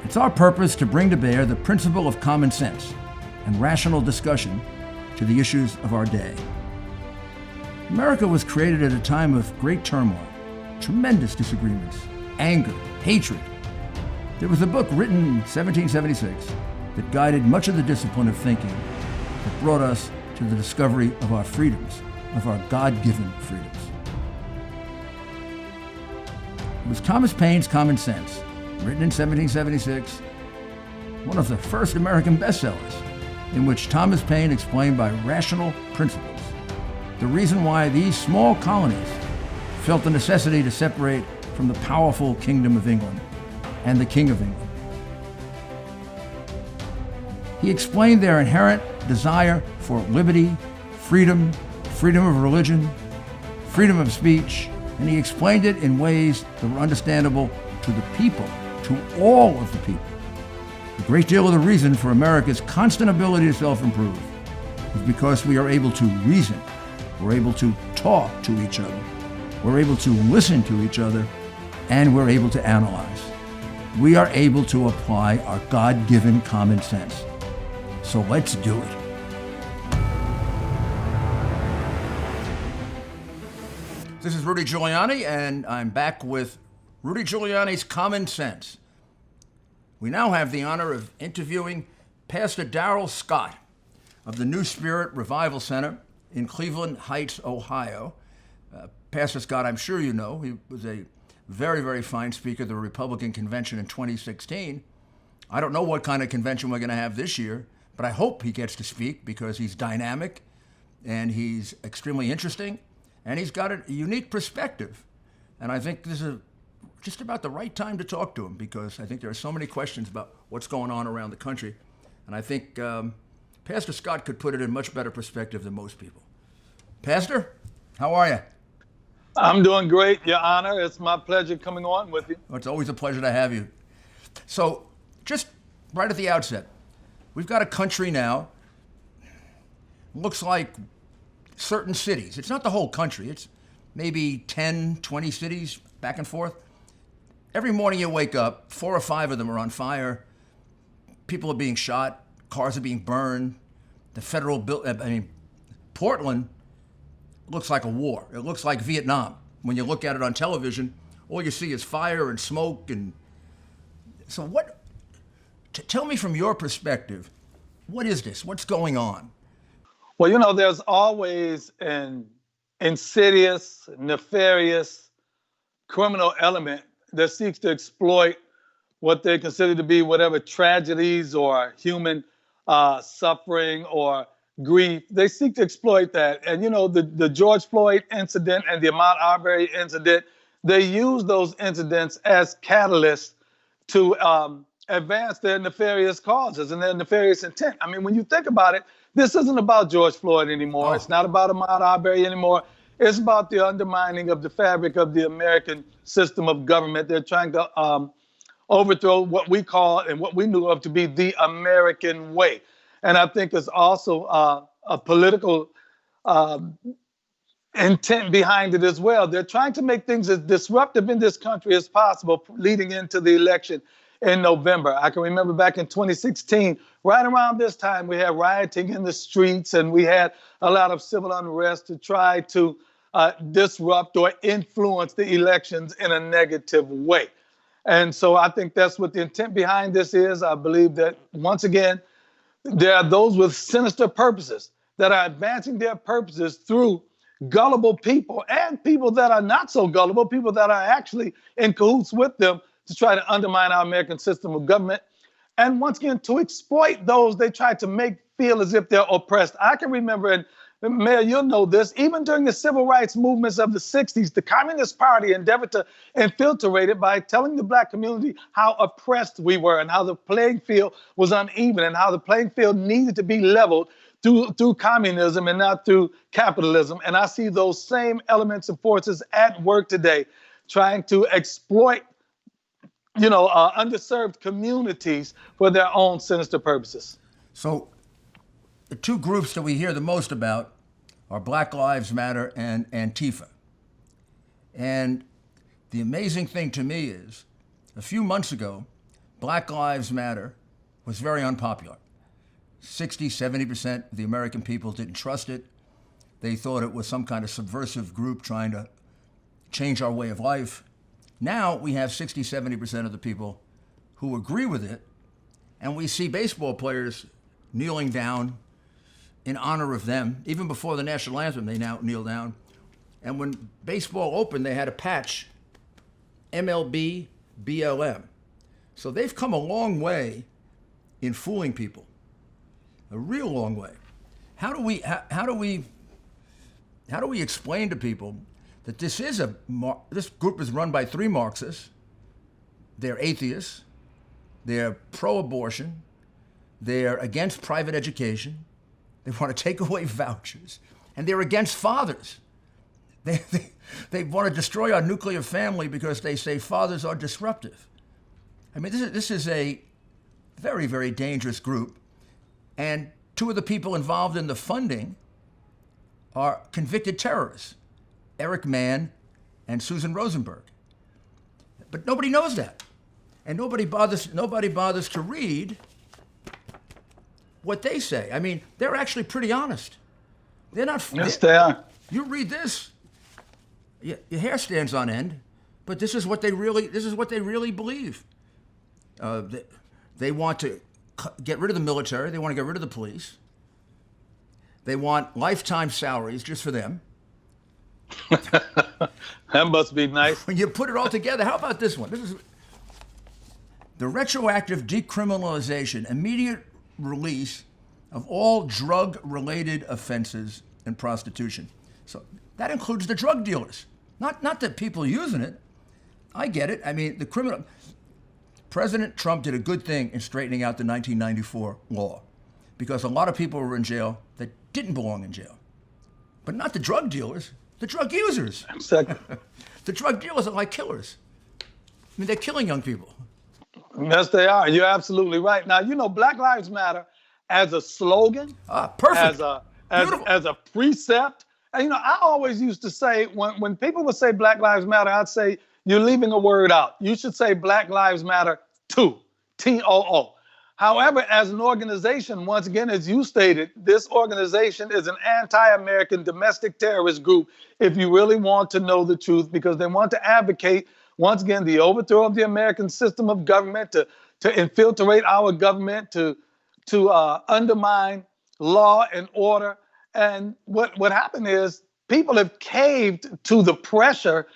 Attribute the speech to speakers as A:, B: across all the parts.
A: It's our purpose to bring to bear the principle of common sense and rational discussion to the issues of our day. America was created at a time of great turmoil, tremendous disagreements, anger, hatred. There was a book written in 1776 that guided much of the discipline of thinking that brought us to the discovery of our freedoms, of our God-given freedoms. It was Thomas Paine's Common Sense, written in 1776, one of the first American bestsellers, in which Thomas Paine explained by rational principles the reason why these small colonies felt the necessity to separate from the powerful Kingdom of England and the King of England. He explained their inherent desire for liberty, freedom, freedom of religion, freedom of speech, and he explained it in ways that were understandable to the people, to all of the people. A great deal of the reason for America's constant ability to self-improve is because we are able to reason, we're able to talk to each other, we're able to listen to each other, and we're able to analyze. We are able to apply our God-given common sense. So let's do it. This is Rudy Giuliani, and I'm back with Rudy Giuliani's Common Sense. We now have the honor of interviewing Pastor Darrell Scott of the New Spirit Revival Center in Cleveland Heights, Ohio. Pastor Scott, I'm sure you know, he was a very, very fine speaker at the Republican convention in 2016. I don't know what kind of convention we're going to have this year, but I hope he gets to speak because he's dynamic and he's extremely interesting and he's got a unique perspective. And I think this is just about the right time to talk to him because I think there are so many questions about what's going on around the country. And I think Pastor Scott could put it in much better perspective than most people. Pastor, how are you?
B: I'm doing great, Your Honor. It's my pleasure coming on with you.
A: Well, it's always a pleasure to have you. So, just right at the outset, we've got a country now, looks like certain cities. It's not the whole country. It's maybe 10, 20 cities back and forth. Every morning you wake up, 4 or 5 of them are on fire. People are being shot. Cars are being burned. Portland looks like a war. It looks like Vietnam. When you look at it on television, all you see is fire and smoke. And so tell me from your perspective, what is this? What's going on?
B: Well, you know, there's always an insidious, nefarious, criminal element that seeks to exploit what they consider to be whatever tragedies or human suffering or grief. They seek to exploit that. And, you know, the George Floyd incident and the Ahmaud Arbery incident, they use those incidents as catalysts to advance their nefarious causes and their nefarious intent. I mean, when you think about it, this isn't about George Floyd anymore. It's not about Ahmaud Arbery anymore. It's about the undermining of the fabric of the American system of government. They're trying to overthrow what we call and what we knew of to be the American way. And I think there's also a political intent behind it as well. They're trying to make things as disruptive in this country as possible leading into the election in November. I can remember back in 2016, right around this time, we had rioting in the streets and we had a lot of civil unrest to try to disrupt or influence the elections in a negative way. And so I think that's what the intent behind this is. I believe that, once again, there are those with sinister purposes that are advancing their purposes through gullible people and people that are not so gullible, people that are actually in cahoots with them to try to undermine our American system of government. And once again, to exploit those they try to make feel as if they're oppressed. I can remember, and Mayor, you'll know this, even during the civil rights movements of the 60s, the Communist Party endeavored to infiltrate it by telling the Black community how oppressed we were and how the playing field was uneven and how the playing field needed to be leveled through communism and not through capitalism. And I see those same elements and forces at work today, trying to exploit underserved communities for their own sinister purposes.
A: So the two groups that we hear the most about are Black Lives Matter and Antifa. And the amazing thing to me is, a few months ago, Black Lives Matter was very unpopular. 60, 70% of the American people didn't trust it. They thought it was some kind of subversive group trying to change our way of life. Now we have 60, 70% of the people who agree with it, and we see baseball players kneeling down in honor of them. Even before the national anthem, they now kneel down. And when baseball opened, they had a patch, MLB, BLM. So they've come a long way in fooling people, a real long way. How do we explain to people that this group is run by 3 Marxists? They're atheists, they're pro-abortion, they're against private education, they want to take away vouchers, and they're against fathers. They want to destroy our nuclear family because they say fathers are disruptive. I mean, this is a very, very dangerous group, and 2 of the people involved in the funding are convicted terrorists, Eric Mann and Susan Rosenberg. But nobody knows that, and nobody bothers to read what they say. I mean, they're actually pretty honest. They're not.
B: Yes, they are.
A: You read this, your hair stands on end, but this is what they really believe. They want to get rid of the military. They want to get rid of the police. They want lifetime salaries just for them.
B: That must be nice.
A: When you put it all together, how about this one? This is the retroactive decriminalization, immediate release of all drug-related offenses and prostitution. So that includes the drug dealers, not the people using it. I get it. I mean, President Trump did a good thing in straightening out the 1994 law, because a lot of people were in jail that didn't belong in jail. But not the drug dealers, the drug users. The drug dealers are like killers. I mean, they're killing young people.
B: Yes, they are. You're absolutely right. Now, Black Lives Matter as a slogan,
A: perfect.
B: as a precept. And, I always used to say, when people would say Black Lives Matter, I'd say, you're leaving a word out. You should say Black Lives Matter too, TOO. However, as an organization, once again, as you stated, this organization is an anti-American domestic terrorist group, if you really want to know the truth, because they want to advocate, once again, the overthrow of the American system of government, to infiltrate our government, to undermine law and order. And what happened is people have caved to the pressure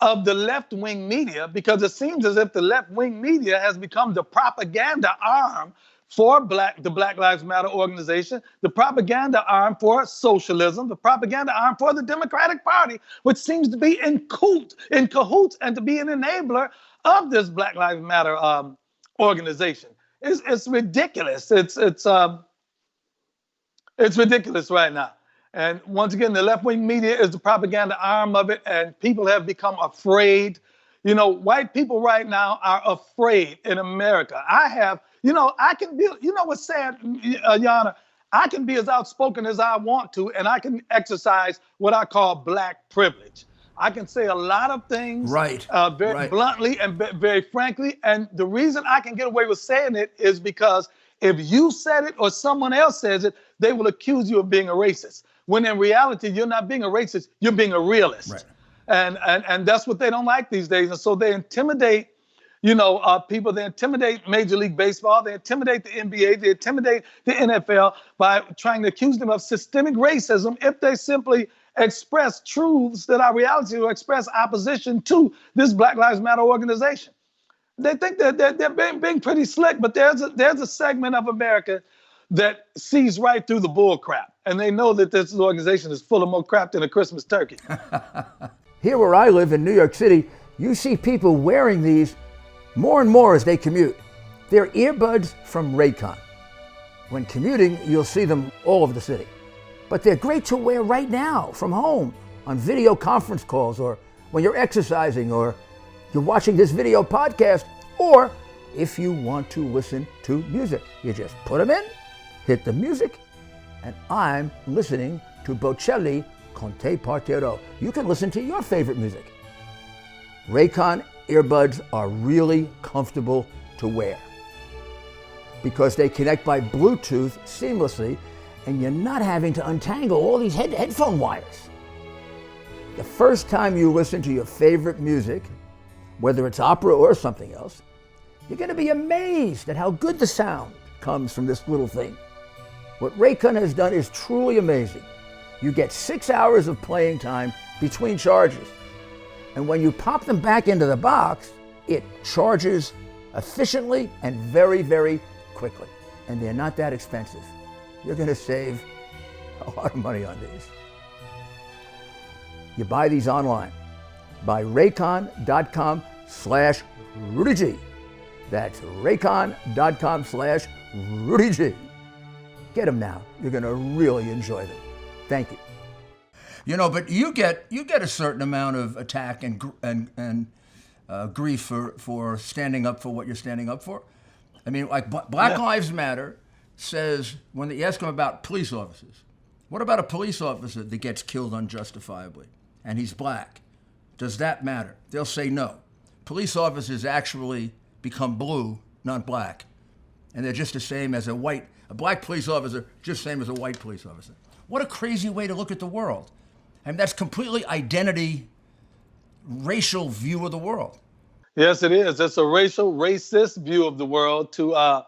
B: of the left-wing media, because it seems as if the left-wing media has become the propaganda arm for the Black Lives Matter organization, the propaganda arm for socialism, the propaganda arm for the Democratic Party, which seems to be in cahoots and to be an enabler of this Black Lives Matter organization. It's ridiculous. It's ridiculous right now. And once again, the left-wing media is the propaganda arm of it, and people have become afraid. White people right now are afraid in America. I can be, what's sad, Yana? I can be as outspoken as I want to, and I can exercise what I call black privilege. I can say a lot of things very bluntly and very frankly, and the reason I can get away with saying it is because if you said it or someone else says it, they will accuse you of being a racist. When in reality, you're not being a racist, you're being a realist. Right. And that's what they don't like these days. And so they intimidate, people. They intimidate Major League Baseball. They intimidate the NBA. They intimidate the NFL by trying to accuse them of systemic racism if they simply express truths that are reality or express opposition to this Black Lives Matter organization. They think that they're being pretty slick, but there's a segment of America that sees right through the bull crap. And they know that this organization is full of more crap than a Christmas turkey.
A: Here where I live in New York City, you see people wearing these more and more as they commute. They're earbuds from Raycon. When commuting, you'll see them all over the city. But they're great to wear right now from home on video conference calls, or when you're exercising, or you're watching this video podcast, or if you want to listen to music. You just put them in, hit the music, and I'm listening to Bocelli Con Te Partirò. You can listen to your favorite music. Raycon earbuds are really comfortable to wear. because they connect by Bluetooth seamlessly, and you're not having to untangle all these headphone wires. The first time you listen to your favorite music, whether it's opera or something else, you're going to be amazed at how good the sound comes from this little thing. What Raycon has done is truly amazing. You get 6 hours of playing time between charges. And when you pop them back into the box, it charges efficiently and very, very quickly. And they're not that expensive. You're going to save a lot of money on these. You buy these online by raycon.com/Rudy G. That's raycon.com/Rudy G. Get them now. You're going to really enjoy them. Thank you. You know, but you get a certain amount of attack and grief for standing up for what you're standing up for. I mean, like Black Lives Matter says, when you ask them about police officers, what about a police officer that gets killed unjustifiably and he's black? Does that matter? They'll say no. Police officers actually become blue, not black. And they're just the same as a black police officer, just the same as a white police officer. What a crazy way to look at the world. I mean, that's completely racial view of the world.
B: Yes, it is. It's a racist view of the world to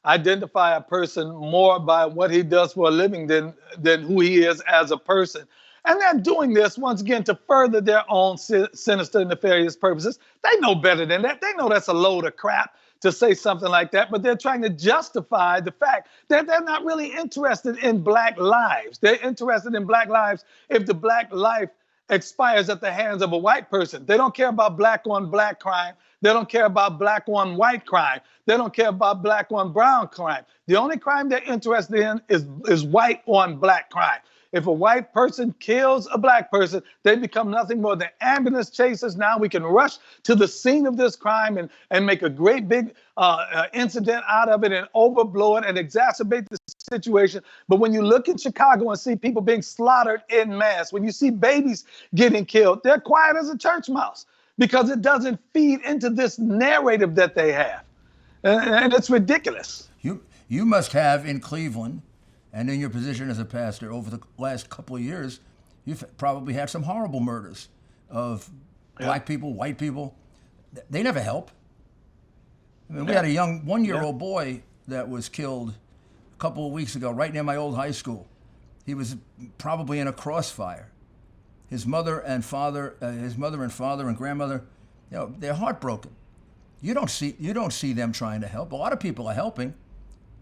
B: identify a person more by what he does for a living than who he is as a person. And they're doing this, once again, to further their own sinister, nefarious purposes. They know better than that. They know that's a load of crap to say something like that, but they're trying to justify the fact that they're not really interested in black lives. They're interested in black lives if the black life expires at the hands of a white person. They don't care about black on black crime. They don't care about black on white crime. They don't care about black on brown crime. The only crime they're interested in is white on black crime. If a white person kills a black person, they become nothing more than ambulance chasers. Now we can rush to the scene of this crime and make a great big incident out of it and overblow it and exacerbate the situation. But when you look in Chicago and see people being slaughtered en masse, when you see babies getting killed, they're quiet as a church mouse because it doesn't feed into this narrative that they have. And it's ridiculous.
A: You must have in Cleveland, and in your position as a pastor over the last couple of years, you've probably had some horrible murders of black people, white people. They never help. I mean, we had a young one-year-old boy that was killed a couple of weeks ago right near my old high school. He was probably in a crossfire. His mother and father and grandmother, they're heartbroken. You don't see them trying to help. A lot of people are helping,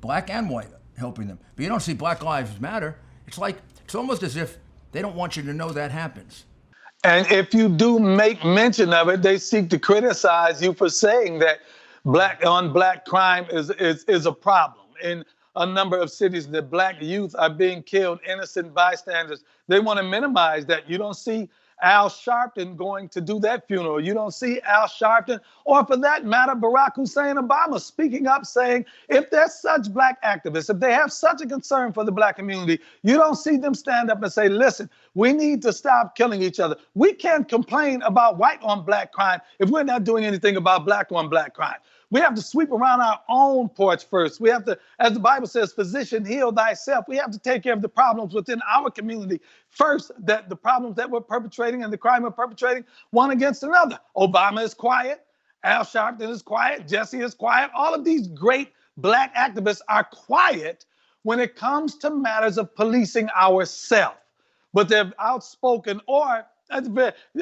A: black and white, helping them. But you don't see Black Lives Matter. It's almost as if they don't want you to know that happens.
B: And if you do make mention of it, they seek to criticize you for saying that black on black crime is a problem. In a number of cities, the black youth are being killed, innocent bystanders. They want to minimize that. You don't see Al Sharpton going to do that funeral. You don't see Al Sharpton, or for that matter, Barack Hussein Obama speaking up saying, if there's such black activists, if they have such a concern for the black community, you don't see them stand up and say, listen, we need to stop killing each other. We can't complain about white on black crime if we're not doing anything about black on black crime. We have to sweep around our own porch first. We have to, as the Bible says, physician, heal thyself. We have to take care of the problems within our community first, that the problems that we're perpetrating and the crime we're perpetrating one against another. Obama is quiet. Al Sharpton is quiet. Jesse is quiet. All of these great black activists are quiet when it comes to matters of policing ourselves. But they're outspoken, or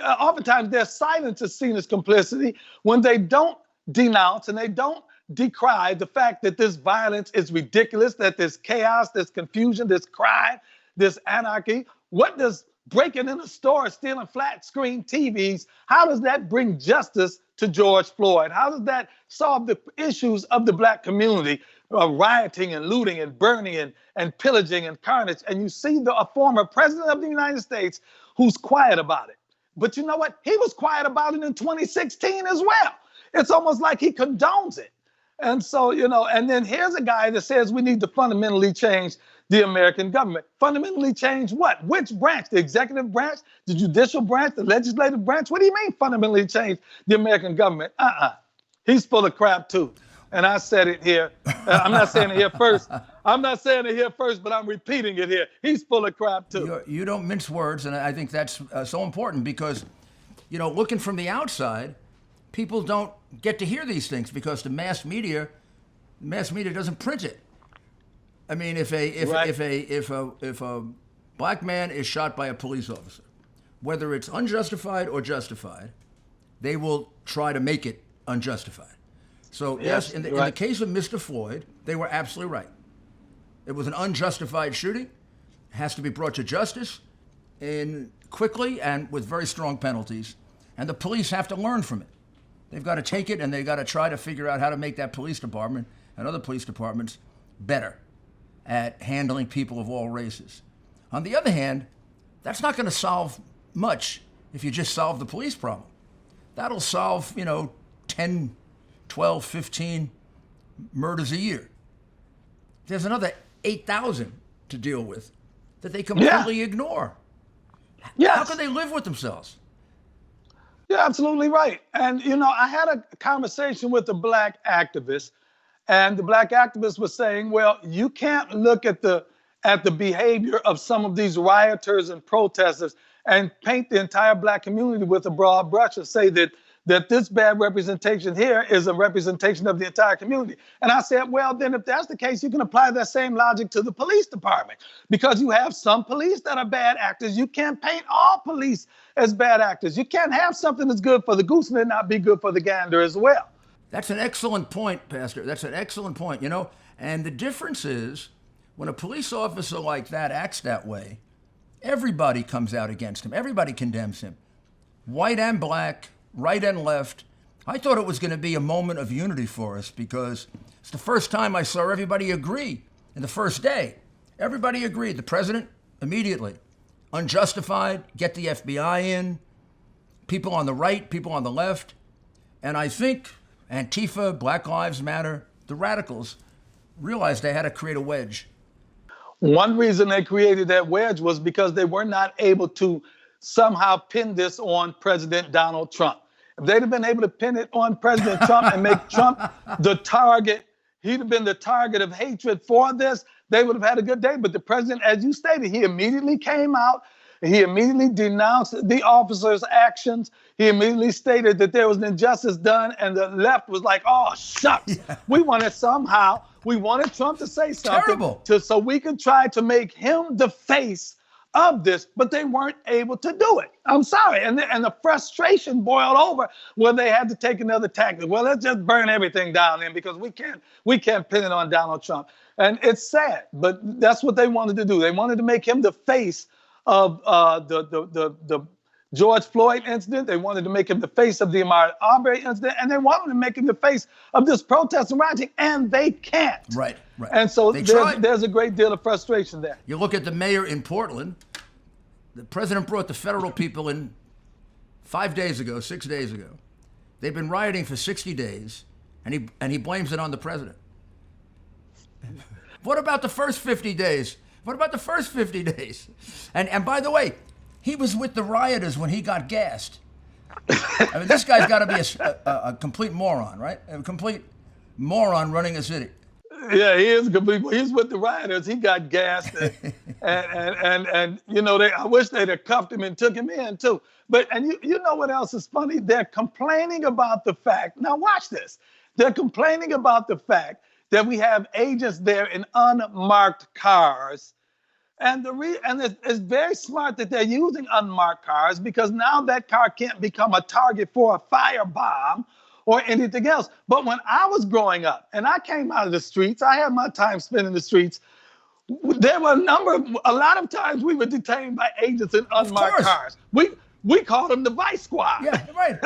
B: oftentimes their silence is seen as complicity when they don't denounce and they don't decry the fact that this violence is ridiculous, that there's chaos, there's confusion, there's crime, there's anarchy. What does breaking in a store, stealing flat screen TVs, how does that bring justice to George Floyd? How does that solve the issues of the black community, rioting and looting and burning and pillaging and carnage? And you see a former president of the United States who's quiet about it. But you know what? He was quiet about it in 2016 as well. It's almost like he condones it. And so, and then here's a guy that says we need to fundamentally change the American government. Fundamentally change what? Which branch? The executive branch, the judicial branch, the legislative branch? What do you mean fundamentally change the American government? He's full of crap too. and I said it here. I'm not saying it here first. I'm not saying it here first, but I'm repeating it here. He's full of crap too.
A: You don't mince words, and I think that's so important because, looking from the outside, people don't get to hear these things because the mass media doesn't print it. I mean, if a black man is shot by a police officer, whether it's unjustified or justified, they will try to make it unjustified. So yes, in the case of Mr. Floyd, they were absolutely right. It was an unjustified shooting. It has to be brought to justice quickly and with very strong penalties. And the police have to learn from it. They've got to take it and they've got to try to figure out how to make that police department and other police departments better at handling people of all races. On the other hand, that's not going to solve much if you just solve the police problem. That'll solve, 10, 12, 15 murders a year. There's another 8,000 to deal with that they completely ignore.
B: Yes.
A: How can they live with themselves?
B: You're absolutely right. And, I had a conversation with a black activist, and the black activist was saying, well, you can't look at the behavior of some of these rioters and protesters and paint the entire black community with a broad brush and say that this bad representation here is a representation of the entire community. And I said, well, then if that's the case, you can apply that same logic to the police department because you have some police that are bad actors. You can't paint all police as bad actors. You can't have something that's good for the goose and it not be good for the gander as well.
A: That's an excellent point, Pastor. That's an excellent point, And the difference is when a police officer like that acts that way, everybody comes out against him. Everybody condemns him. White and black, right and left. I thought it was going to be a moment of unity for us because it's the first time I saw everybody agree in the first day. Everybody agreed. The president immediately. Unjustified, get the FBI in, people on the right, people on the left. And I think Antifa, Black Lives Matter, the radicals realized they had to create a wedge.
B: One reason they created that wedge was because they were not able to somehow pin this on President Donald Trump. If they'd have been able to pin it on President Trump and make Trump the target, he'd have been the target of hatred for this, they would have had a good day. But the president, as you stated, he immediately came out. He immediately denounced the officers' actions. He immediately stated that there was an injustice done, and the left was like, oh, shucks. Yeah. We wanted Trump to say something so we could try to make him the face of this, but they weren't able to do it. I'm sorry. And the frustration boiled over where they had to take another tactic. Well, let's just burn everything down then because we can't pin it on Donald Trump. And it's sad, but that's what they wanted to do. They wanted to make him the face of the George Floyd incident. They wanted to make him the face of the Ahmaud Arbery incident, and they wanted to make him the face of this protest and rioting, and they can't.
A: Right.
B: And so there's a great deal of frustration there.
A: You look at the mayor in Portland. The president brought the federal people in 6 days ago. They've been rioting for 60 days, and he blames it on the president. What about the first 50 days? And by the way, he was with the rioters when he got gassed. I mean, this guy's got to be a complete moron, right? A complete moron running a city.
B: Yeah, he is a complete. He's with the rioters. He got gassed, and I wish they'd have cuffed him and took him in too. But you know what else is funny? They're complaining about the fact. Now watch this. They're complaining about the fact that we have agents there in unmarked cars. And it's very smart that they're using unmarked cars because now that car can't become a target for a firebomb or anything else. But when I was growing up and I came out of the streets, I had my time spent in the streets. There were a lot of times we were detained by agents in unmarked cars. We called them the Vice Squad.
A: Yeah, right.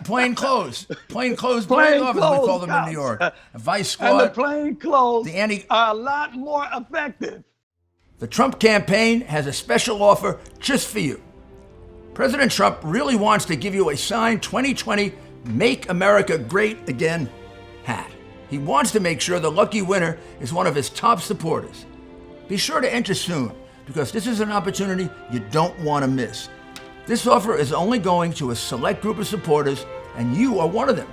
A: Plain clothes officers, we call them in New York. Vice Squad.
B: And the plain clothes are a lot more effective.
A: The Trump campaign has a special offer just for you. President Trump really wants to give you a signed 2020 Make America Great Again hat. He wants to make sure the lucky winner is one of his top supporters. Be sure to enter soon because this is an opportunity you don't want to miss. This offer is only going to a select group of supporters, and you are one of them.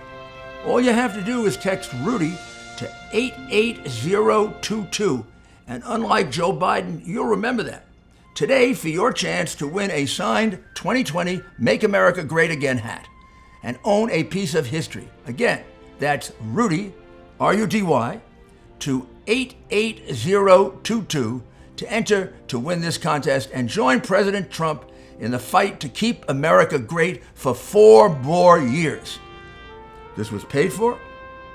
A: All you have to do is text Rudy to 88022. And unlike Joe Biden, you'll remember that. Today, for your chance to win a signed 2020 Make America Great Again hat and own a piece of history. Again, that's Rudy, R-U-D-Y, to 88022 to enter to win this contest and join President Trump in the fight to keep America great for 4 more years. This was paid for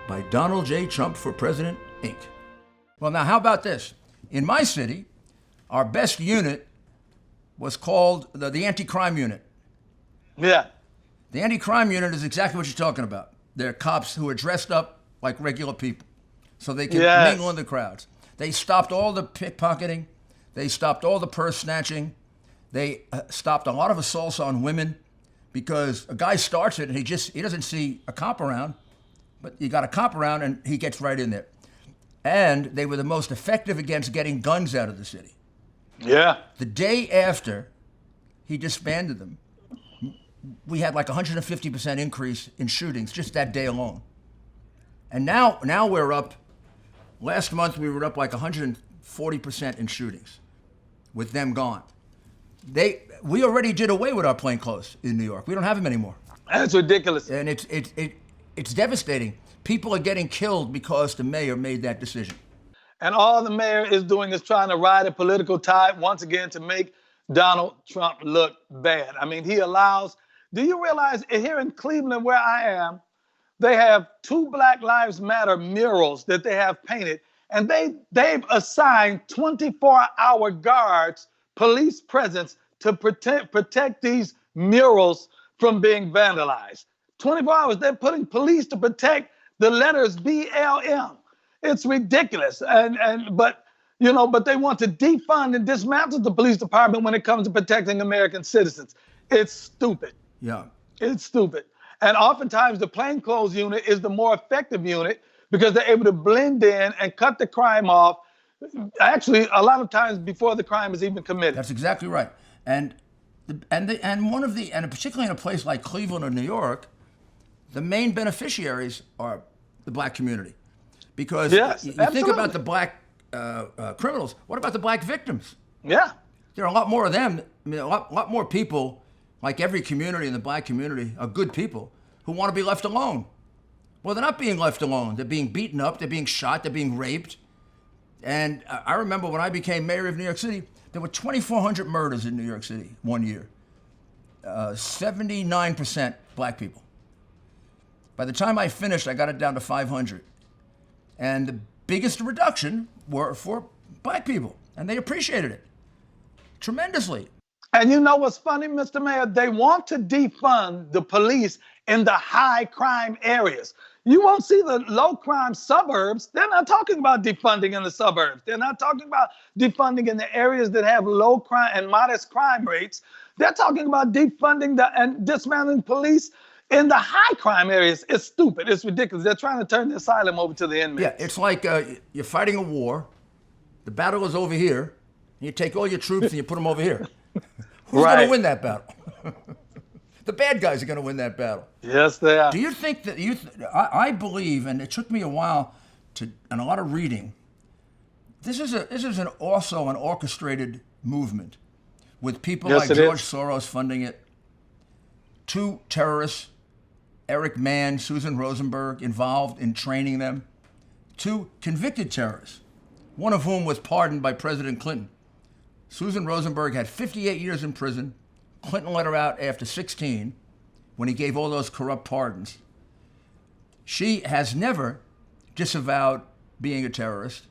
A: by Donald J. Trump for President, Inc. Well, now, how about this? In my city, our best unit was called the anti-crime unit.
B: Yeah.
A: The anti-crime unit is exactly what you're talking about. They're cops who are dressed up like regular people so they can mingle in the crowds. They stopped all the pickpocketing. They stopped all the purse snatching. They stopped a lot of assaults on women because a guy starts it and he doesn't see a cop around, but you got a cop around and he gets right in there. And they were the most effective against getting guns out of the city.
B: Yeah.
A: The day after he disbanded them, we had like 150% increase in shootings just that day alone. And now we're up, last month we were up like 140% in shootings with them gone. We already did away with our plainclothes in New York. We don't have them anymore.
B: That's ridiculous.
A: And it's devastating. People are getting killed because the mayor made that decision.
B: And all the mayor is doing is trying to ride a political tide once again to make Donald Trump look bad. I mean, he allows, do you realize here in Cleveland where I am, they have 2 Black Lives Matter murals that they have painted, and they've assigned 24-hour guards, police presence to protect these murals from being vandalized. 24 hours, they're putting police to protect the letters BLM. It's ridiculous. But they want to defund and dismantle the police department when it comes to protecting American citizens. It's stupid.
A: Yeah.
B: It's stupid. And oftentimes the plainclothes unit is the more effective unit because they're able to blend in and cut the crime off, actually a lot of times before the crime is even committed.
A: That's exactly right. And particularly in a place like Cleveland or New York, the main beneficiaries are the Black community. Because you think about the Black criminals, what about the Black victims?
B: Yeah.
A: There are a lot more of them. I mean, a lot more people, like every community in the Black community, are good people who want to be left alone. Well, they're not being left alone. They're being beaten up. They're being shot. They're being raped. And I remember when I became mayor of New York City, there were 2,400 murders in New York City one year. 79% Black people. By the time I finished, I got it down to 500. And the biggest reduction were for Black people. And they appreciated it tremendously.
B: And you know what's funny, Mr. Mayor? They want to defund the police in the high crime areas. You won't see the low crime suburbs. They're not talking about defunding in the suburbs. They're not talking about defunding in the areas that have low crime and modest crime rates. They're talking about defunding and dismantling police in the high crime areas. It's stupid. It's ridiculous. They're trying to turn the asylum over to the inmates.
A: Yeah, it's like you're fighting a war. The battle is over here. And you take all your troops and you put them over here. Who's going to win that battle? The bad guys are going to win that battle.
B: Yes, they are.
A: Do you think that I believe, and it took me a while and a lot of reading. This is also an orchestrated movement with people like George Soros funding it. 2 terrorists, Eric Mann, Susan Rosenberg, involved in training them. 2 convicted terrorists, one of whom was pardoned by President Clinton. Susan Rosenberg had 58 years in prison. Clinton let her out after 16 when he gave all those corrupt pardons. She has never disavowed being a terrorist.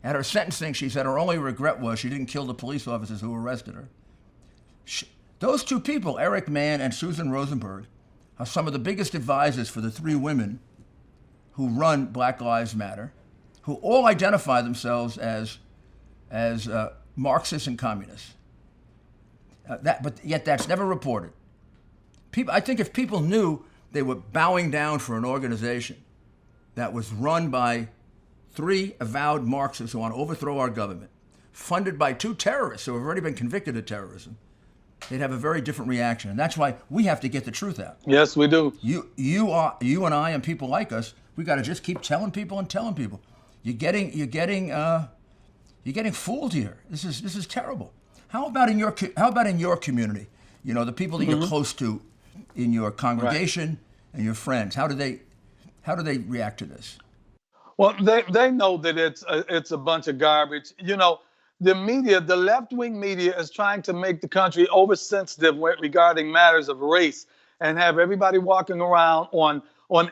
A: At her sentencing, she said her only regret was she didn't kill the police officers who arrested her. Those 2 people, Eric Mann and Susan Rosenberg, are some of the biggest advisors for the 3 women who run Black Lives Matter, who all identify themselves as Marxists and communists. But yet that's never reported. I think if people knew they were bowing down for an organization that was run by 3 avowed Marxists who want to overthrow our government, funded by 2 terrorists who have already been convicted of terrorism, they'd have a very different reaction. And that's why we have to get the truth out.
B: Yes, we do.
A: You and I and people like us, we got to just keep telling people and telling people. You're getting fooled here. This is terrible. How about in your community? You know, the people that you're close to in your congregation and your friends. How do they react to this?
B: Well, they know that it's a bunch of garbage. You know, the media, the left-wing media, is trying to make the country oversensitive regarding matters of race and have everybody walking around on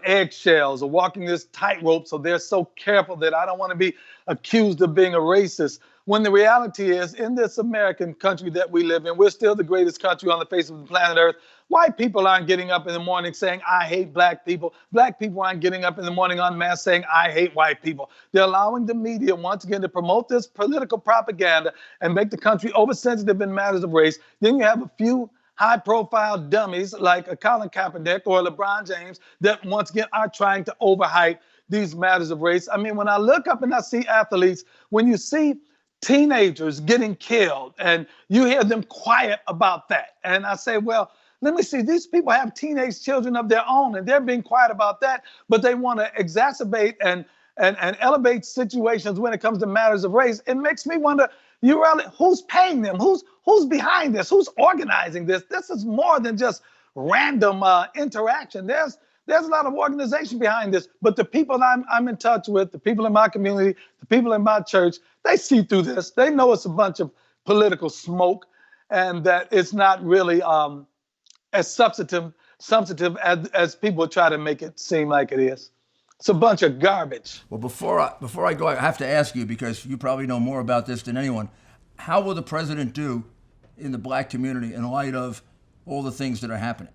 B: eggshells or walking this tightrope. So they're so careful that I don't want to be accused of being a racist. When the reality is, in this American country that we live in, we're still the greatest country on the face of the planet Earth. White people aren't getting up in the morning saying, I hate black people. Black people aren't getting up in the morning en masse saying, I hate white people. They're allowing the media, once again, to promote this political propaganda and make the country oversensitive in matters of race. Then you have a few high-profile dummies like Colin Kaepernick or LeBron James that, once again, are trying to overhype these matters of race. I mean, when I look up and I see athletes, when you see teenagers getting killed and you hear them quiet about that, and I say, well, let me see, these people have teenage children of their own and they're being quiet about that, but they want to exacerbate and elevate situations when it comes to matters of race. It makes me wonder, who's paying them? Who's behind this? Who's organizing this? This is more than just random interaction. There's a lot of organization behind this, but the people I'm in touch with, the people in my community, the people in my church, they see through this. They know it's a bunch of political smoke and that it's not really as substantive as people try to make it seem like it is. It's a bunch of garbage.
A: Well, before I go, I have to ask you, because you probably know more about this than anyone. How will the president do in the black community in light of all the things that are happening?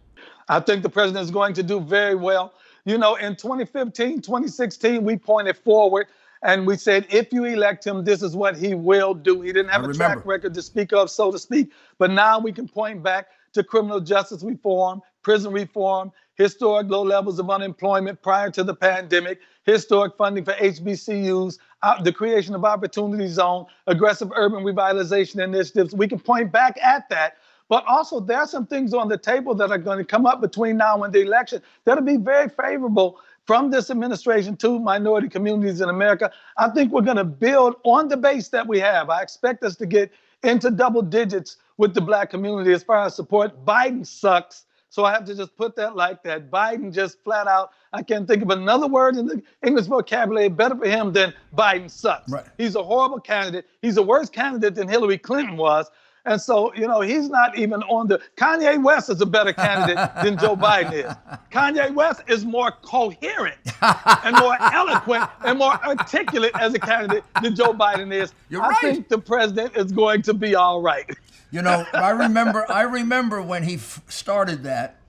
B: I think the president is going to do very well. You know, in 2015, 2016, we pointed forward and we said, if you elect him, this is what he will do. He didn't have a track record to speak of, so to speak. But now we can point back to criminal justice reform, prison reform, historic low levels of unemployment prior to the pandemic, historic funding for HBCUs, the creation of opportunity zone, aggressive urban revitalization initiatives. We can point back at that. But also, there are some things on the table that are going to come up between now and the election that'll be very favorable from this administration to minority communities in America. I think we're going to build on the base that we have. I expect us to get into double digits with the black community as far as support. Biden sucks. So I have to just put that like that. Biden just flat out, I can't think of another word in the English vocabulary better for him than Biden sucks. Right. He's a horrible candidate. He's a worse candidate than Hillary Clinton was. And so, you know, he's not even on Kanye West is a better candidate than Joe Biden is. Kanye West is more coherent and more eloquent and more articulate as a candidate than Joe Biden is. I think the president is going to be all right.
A: You know, I remember when he started that,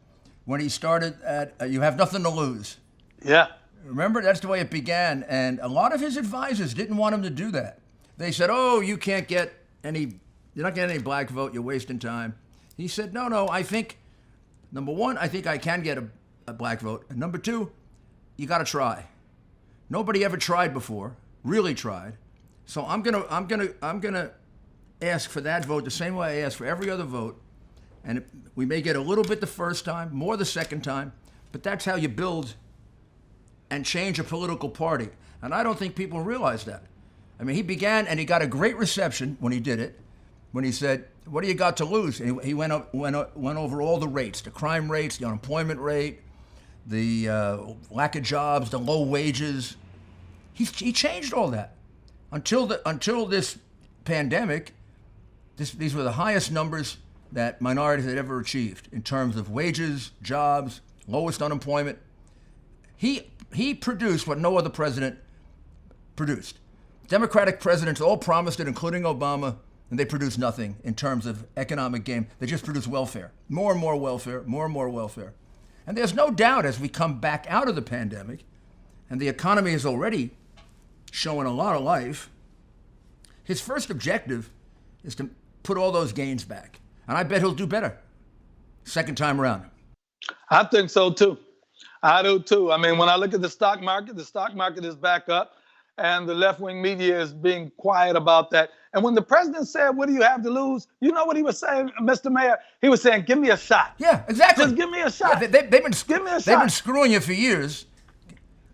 A: when he started at You Have Nothing to Lose.
B: Yeah.
A: Remember, that's the way it began. And a lot of his advisors didn't want him to do that. They said, oh, you're not getting any black vote, you're wasting time. He said, no, I think, number one, I think I can get a black vote. And number two, you got to try. Nobody ever tried before, really tried. So I'm gonna ask for that vote the same way I ask for every other vote. And we may get a little bit the first time, more the second time, but that's how you build and change a political party. And I don't think people realize that. I mean, he began and he got a great reception when he did it, when he said, what do you got to lose? And he went over all the rates, the crime rates, the unemployment rate, the lack of jobs, the low wages. He changed all that. Until this pandemic, these were the highest numbers that minorities had ever achieved in terms of wages, jobs, lowest unemployment. He produced what no other president produced. Democratic presidents all promised it, including Obama, and they produced nothing in terms of economic gain. They just produced welfare, more and more welfare, more and more welfare. And there's no doubt as we come back out of the pandemic, and the economy is already showing a lot of life, his first objective is to put all those gains back. And I bet he'll do better second time around.
B: I think so too. I do too. I mean, when I look at the stock market is back up. and the left-wing media is being quiet about that. And when the president said, "What do you have to lose?" You know what he was saying, Mr. Mayor? He was saying, "Give me a shot."
A: Yeah, exactly.
B: Just give me a shot.
A: Yeah, they've been
B: Give me a
A: they've been
B: shot.
A: screwing you for years,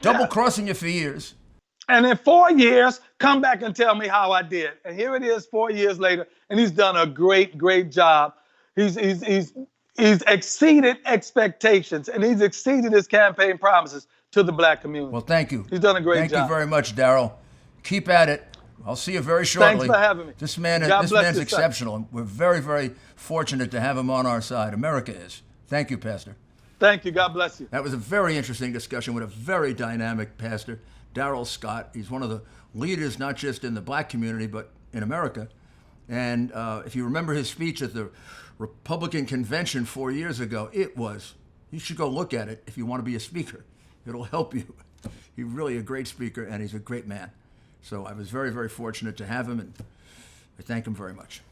A: double crossing you for years.
B: And in 4 years, come back and tell me how I did. And here it is 4 years later, and he's done a great, great job. He's exceeded expectations, and he's exceeded his campaign promises to the black community.
A: Well, thank you.
B: He's done a great job.
A: Thank you very much, Darrell. Keep at it. I'll see you very shortly.
B: Thanks for having me.
A: This
B: God
A: man's
B: bless you,
A: exceptional, and we're very, very fortunate to have him on our side. America is. Thank you, Pastor.
B: Thank you. God bless you.
A: That was a very interesting discussion with a very dynamic pastor, Darrell Scott. He's one of the leaders, not just in the black community, but in America. And if you remember his speech at the Republican convention 4 years ago, you should go look at it if you want to be a speaker. It'll help you. He's really a great speaker, and he's a great man. So I was very, very fortunate to have him, and I thank him very much.